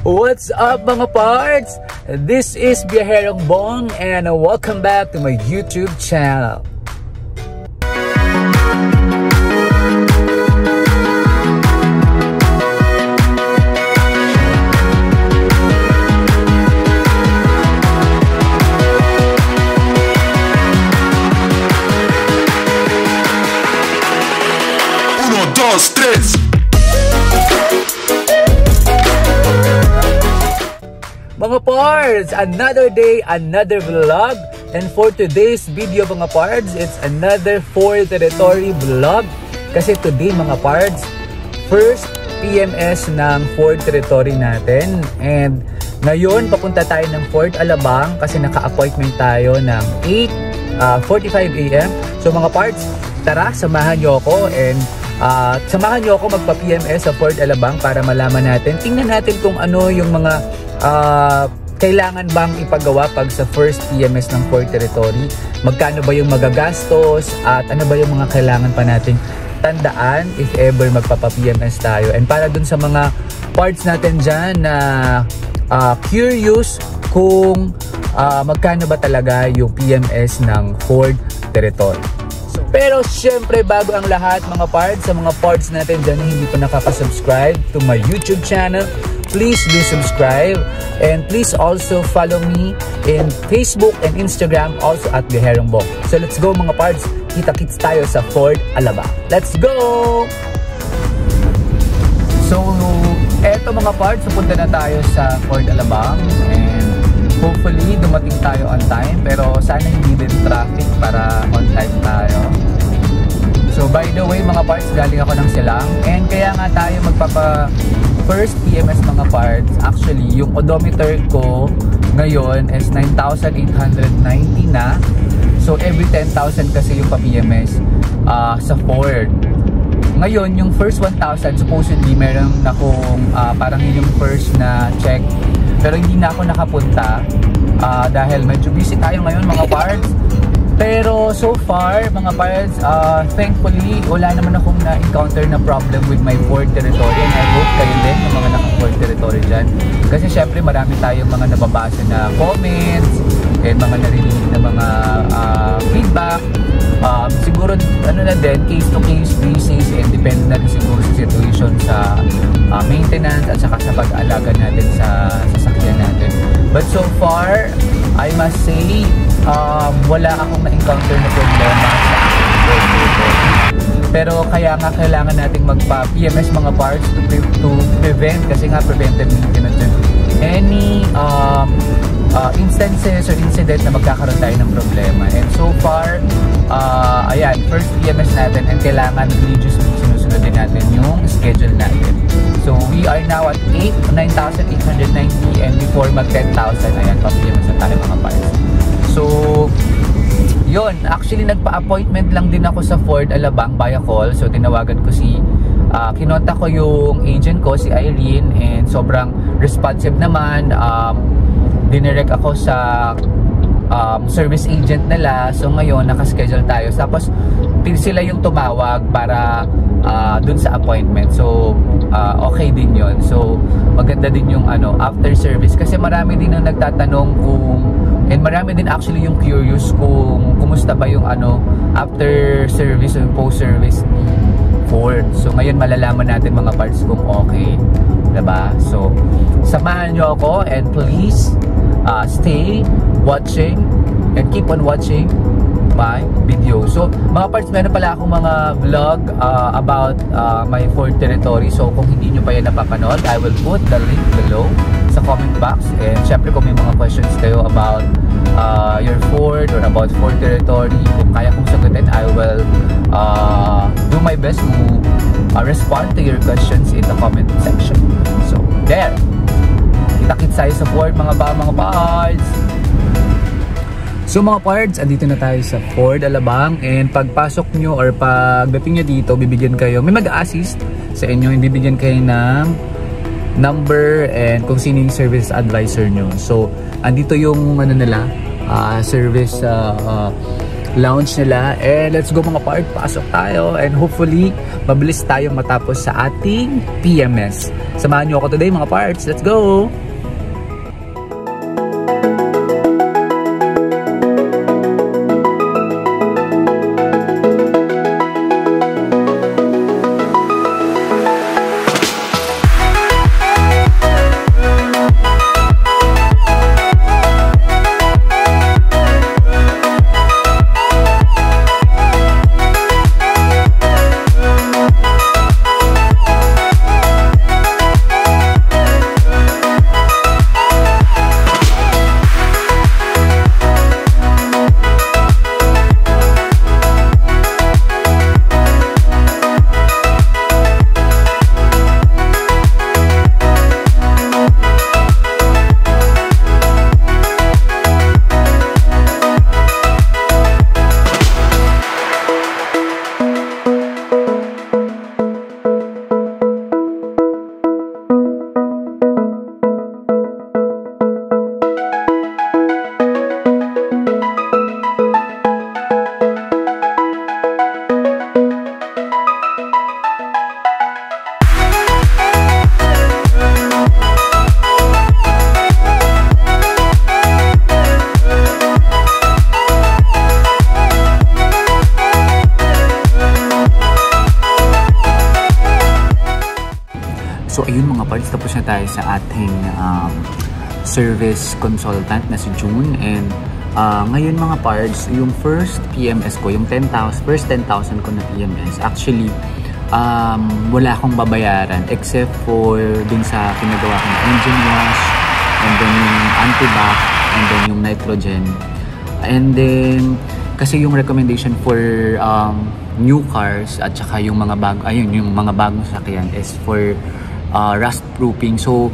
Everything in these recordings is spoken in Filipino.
What's up mga parts? This is Biyaherong Bong and welcome back to my YouTube channel. Uno, dos, tres. Mga pards, another day, another vlog. And for today's video mga pards, it's another Ford Territory vlog. Kasi today mga pards, first PMS ng Ford Territory natin. And ngayon, papunta tayo ng Fort Alabang kasi naka-appointment tayo ng 8:45 AM. So mga pards, tara, samahan nyo ako and samahan nyo ako magpa-PMS sa Fort Alabang para malaman natin. Tingnan natin kung ano yung mga kailangan bang ipagawa pag sa first PMS ng Ford Territory, magkano ba yung magagastos at ano ba yung mga kailangan pa nating tandaan if ever magpapa-PMS tayo. And para dun sa mga parts natin dyan na curious kung magkano ba talaga yung PMS ng Ford Territory. Pero syempre bago ang lahat mga parts, sa mga parts natin dyan na hindi pa nakaka-subscribe to my YouTube channel, please do subscribe and please also follow me in Facebook and Instagram also at Biyaherong Bong. So let's go mga parts, kita-kits tayo sa Fort Alabang. Let's go! So eto mga parts, pupunta na tayo sa Fort Alabang and hopefully dumating tayo on time, pero sana hindi din traffic para on time tayo. So by the way mga parts, galing ako ng Silang and kaya nga tayo magpapa first PMS mga parts. Actually yung odometer ko ngayon is 9,890 na. So every 10,000 kasi yung pa-PMS sa Ford. Ngayon yung first 1,000 supposedly meron akong parang yun yung first na check, pero hindi na ako nakapunta dahil medyo busy tayo ngayon mga parts. Pero so far mga parts, thankfully wala naman akong na-encounter na problem with my Ford Territory, and I hope kayo din yung mga naka-Ford Territory dyan. Kasi syempre marami tayong mga nababasa na comments and mga narinig na mga feedback. Siguro ano na din, case to case basis and depende na rin siguro sa situation sa maintenance at saka sa pag-aalaga natin sa sasakyan natin. But so far I must say wala akong na-encounter na problema sa pero kaya nga kailangan nating magpa-PMS mga parts to prevent, kasi nga preventive maintenance din any instances or incident na magkakaroon tayo ng problema. And so far ayan, first PMS natin and kailangan religiously sinusunod din natin yung schedule natin. So we are now at 9,890 and before mag 10,000 ayan, pa-PMS na tayo mga parts. So yun, actually nagpa-appointment lang din ako sa Fort Alabang via call. So tinawagan ko si kinonta ko yung agent ko, si Irene, and sobrang responsive naman. Dinirect ako sa service agent nila. So ngayon nakaschedule tayo. Tapos sila yung tumawag para dun sa appointment. So okay din yun. So maganda din yung after service, kasi marami din ang nagtatanong and marami din actually yung curious kung kumusta ba yung after service o yung post service ni Ford. So ngayon malalaman natin mga parts kung okay, diba? So samahan nyo ako and please stay watching and keep on watching my video. So mga parts, meron pala akong mga vlog about my Ford Territory. So kung hindi nyo pa yan napapanood, I will put the link below sa comment box. And syempre kung may mga questions kayo about your Ford or about Ford Territory, kung kaya kong sagutin, I will do my best to respond to your questions in the comment section. So there, kita-kits tayo sa Ford mga parts. So mga parts, andito na tayo sa Fort Alabang, and pagpasok nyo or pagdating nyo dito, bibigyan kayo, may mag-assist sa inyo, and bibigyan kayo ng number and kung sino yung service advisor nyo. So andito yung nila, service lounge nila. And let's go mga part, pasok tayo. And hopefully, mabilis tayo matapos sa ating PMS. Samahan nyo ako today mga parts. Let's go! So ayun mga parts, tapos na tayo sa ating service consultant na si June. And ngayon mga parts, yung first PMS ko, yung first 10,000 ko na PMS, actually wala akong babayaran except for dun sa pinagawa ko ng engine wash, and then yung anti-bac, and then yung nitrogen. And then kasi yung recommendation for new cars at saka yung mga yung mga bagong sasakyan is for rust proofing. So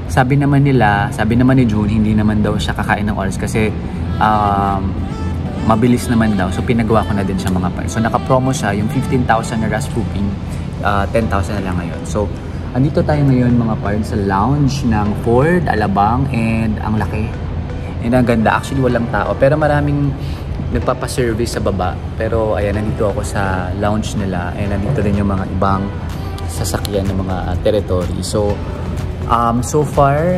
sabi naman ni June, hindi naman daw siya kakain ng oras kasi mabilis naman daw. So pinagawa ko na din siya mga parts. So naka-promo siya, yung 15,000 na rust proofing, 10,000 na lang ngayon. So andito tayo ngayon mga parts sa lounge ng Ford Alabang, and ang laki. And ang ganda, actually walang tao pero maraming nagpapaservice sa baba. Pero ayan, nandito ako sa lounge nila, and nandito din yung mga ibang sasakyan ng mga territory. So so far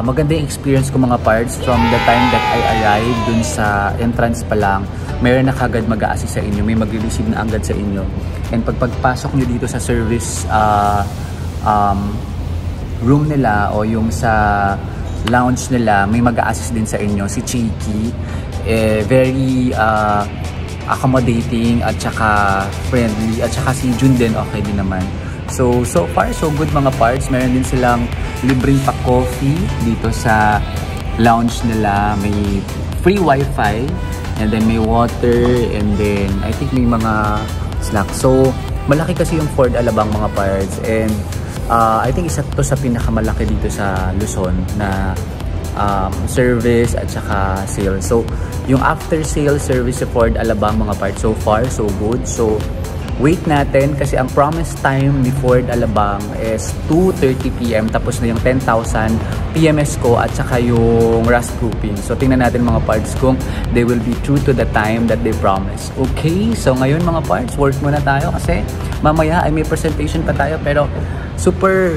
maganda yung experience ko mga parts. From the time that I arrived dun sa entrance pa lang, mayroon na kagad mag-a-assist sa inyo, may mag-receive na agad sa inyo. And pagpasok nyo dito sa service room nila o yung sa lounge nila, may mag-a-assist din sa inyo, si Cheeky. Very accommodating at saka friendly, at saka si June din okay din naman. So far so good mga parts. Meron din silang libreng pa-coffee dito sa lounge nila. May free wifi, and then may water, and then I think may mga snacks. So malaki kasi yung Ford Alabang mga parts, and I think isa to sa pinakamalaki dito sa Luzon na service at saka sales. So yung after sales service sa Ford Alabang mga parts, so far so good. So wait natin kasi ang promise time ni Ford Alabang is 2:30 PM, tapos na yung 10,000 PMS ko at saka yung rust proofing. So tingnan natin mga parts kung they will be true to the time that they promised. Okay, so ngayon mga parts, work muna tayo kasi mamaya ay may presentation pa tayo, pero super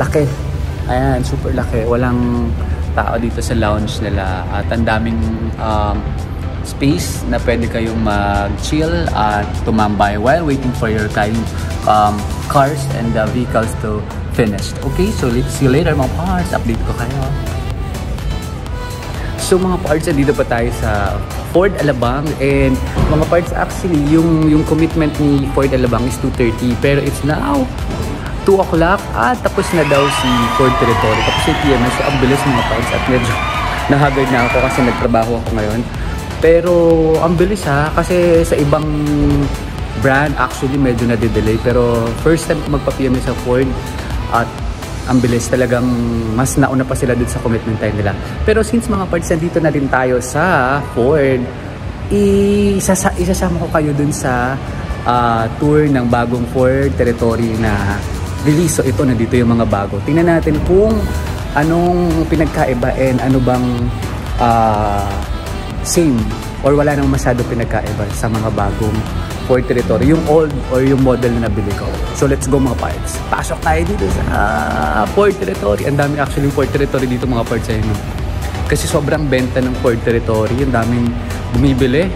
laki. Ayan, super laki. Walang tao dito sa lounge nila at ang daming space na pwede kayong mag-chill at tumambay while waiting for your cars and vehicles to finish. Okay, so let's see you later mga parts. Update ko kayo. So mga parts, dito pa tayo sa Ford Alabang, and mga parts, actually yung commitment ni Ford Alabang is 2:30, pero it's now 2 o'clock at tapos na daw si Ford Territory, tapos yung PMS. So ang bilis mga parts, at medyo nahagard na ako kasi nagtrabaho ako ngayon. Pero ang bilis kasi sa ibang brand actually medyo na-delay, pero first time ko magpa-PMS sa Ford at ang bilis talagang, mas nauna pa sila dun sa commitment time nila. Pero since mga parts, nandito na din tayo sa Ford, isasama ko kayo dun sa tour ng bagong Ford Territory na release. So ito, nandito yung mga bago. Tingnan natin kung anong pinagkaiba and ano bang same or wala nang masyado pinagkaiba sa mga bagong Ford Territory, yung old or yung model na nabili ko. So let's go mga parts. Pasok tayo dito sa Ford Territory. Ang dami actually Ford Territory dito mga parts ayun. Kasi sobrang benta ng Ford Territory, ang daming bumibili.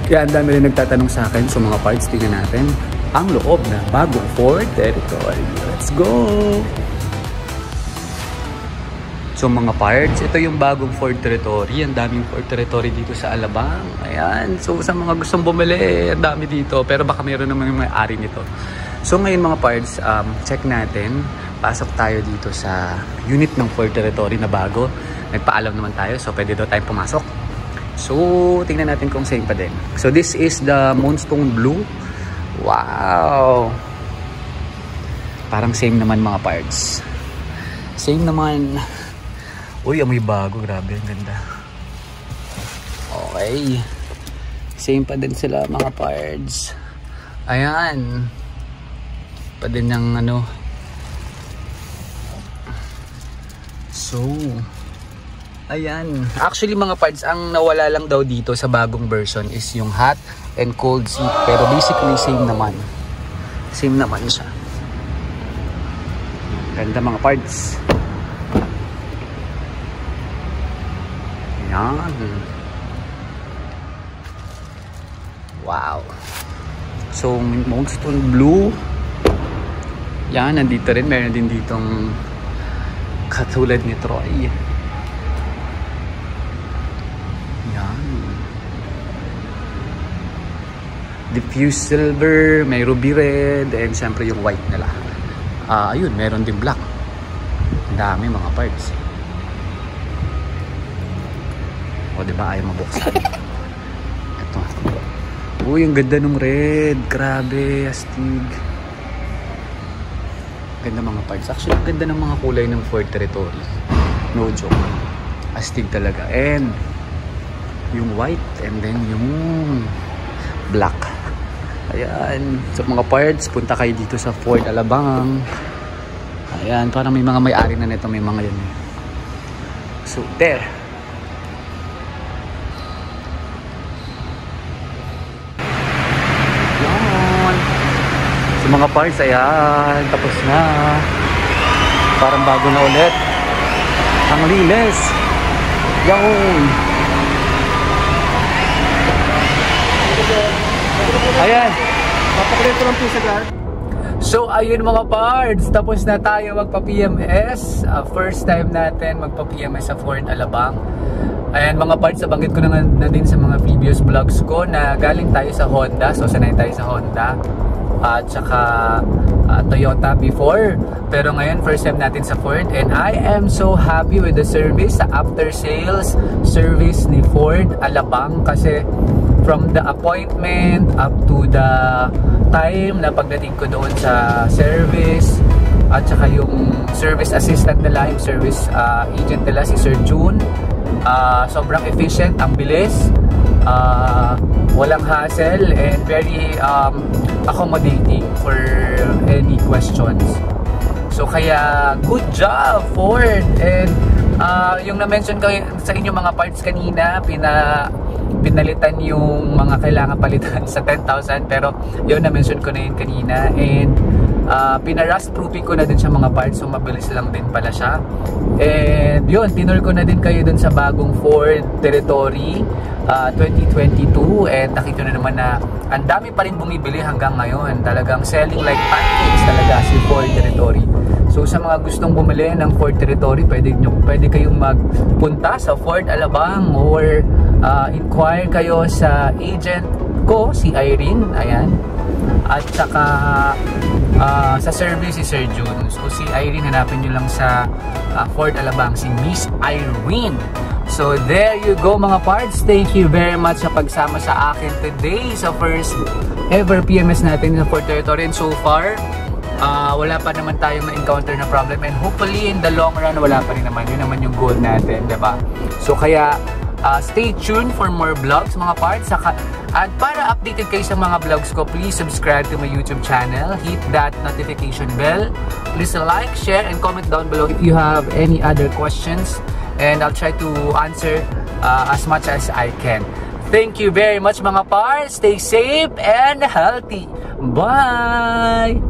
Kaya ang dami rin nagtatanong sa akin. So mga parts, tingnan natin ang loob na bagong Ford Territory. Let's go! So mga parts, ito yung bagong Ford Territory. Ang daming Ford Territory dito sa Alabang. Ayan. So sa mga gustong bumili, ang dami dito. Pero baka mayroon naman yung may-ari nito. So ngayon mga parts, check natin. Pasok tayo dito sa unit ng Ford Territory na bago. Nagpaalam naman tayo. So pwede daw tayong pumasok. So tingnan natin kung same pa din. So this is the Moonstone Blue. Wow! Parang same naman mga parts. Same naman. Uy, amoy bago. Grabe, ang ganda. Okay. Same pa din sila mga parts. Ayan. Pa din ng ano. So, ayan. Actually mga parts, ang nawala lang daw dito sa bagong version is yung hot and cold seat. Pero basically same naman. Same naman siya. Ganda mga parts. Ayan. Wow. So, Moonstone Blue. Yan, nandito rin. Meron din ditong katulad ni Troy. Yan. Diffuse silver, may ruby red, and syempre yung white nila. Ayun, meron din black. Ang dami mga parts. O diba, ayaw mabuksan. Ito. Uy, ang ganda nung red. Grabe, astig. Ganda mga parts. Actually, ang ganda ng mga kulay ng Ford Territory. No joke. Astig talaga. And yung white and then yung black. Ayan. So mga parts, punta kayo dito sa Ford Alabang. Ayan. Parang may mga may-ari na nito. May mga yan. So, there. Mga parts, ayan, tapos na. Parang bago na ulit. Ang linis. Yun. Ayan. Papakulit lang po sa guard. So, ayun mga parts. Tapos na tayo magpa-PMS. First time natin magpa-PMS sa Ford Alabang. Ayan mga parts, nabanggit ko na din sa mga previous vlogs ko na galing tayo sa Honda. So, sanay tayo sa Honda. At saka Toyota before, pero ngayon first time natin sa Ford, and I am so happy with the service, sa after sales service ni Ford Alabang. Kasi from the appointment up to the time na pagdating ko doon sa service, at saka yung service assistant nila, yung service agent nila si Sir June, sobrang efficient, ang bilis, walang hassle, and very accommodating for any questions. So kaya good job Ford. And yung na-mention ko sa inyo mga parts kanina, pinalitan yung mga kailangan palitan sa 10,000, pero yun na-mention ko na yun kanina. And pinarust proofing ko na din sa mga parts, so mabilis lang din pala siya. And yun, tinur ko na din kayo dun sa bagong Ford Territory 2022, and nakita na naman na ang dami pa rin bumibili hanggang ngayon. Talagang selling like pancakes talaga si Ford Territory. So sa mga gustong bumili ng Ford Territory, pwede kayong magpunta sa Ford Alabang, or inquire kayo sa agent ko, si Irene. Ayan. At saka sa service si Sir June. So si Irene, hanapin nyo lang sa Ford Alabang, si Miss Irene. So there you go mga parts. Thank you very much sa pagsama sa akin today sa first ever PMS natin sa Ford Territory. And so far, wala pa naman tayong na-encounter na problem, and hopefully in the long run wala pa rin naman. Yun naman yung goal natin, diba? So kaya stay tuned for more vlogs mga parts. At para updated kayo sa mga vlogs ko, please subscribe to my YouTube channel, hit that notification bell, please like, share, and comment down below if you have any other questions, and I'll try to answer as much as I can. Thank you very much mga par. Stay safe and healthy. Bye!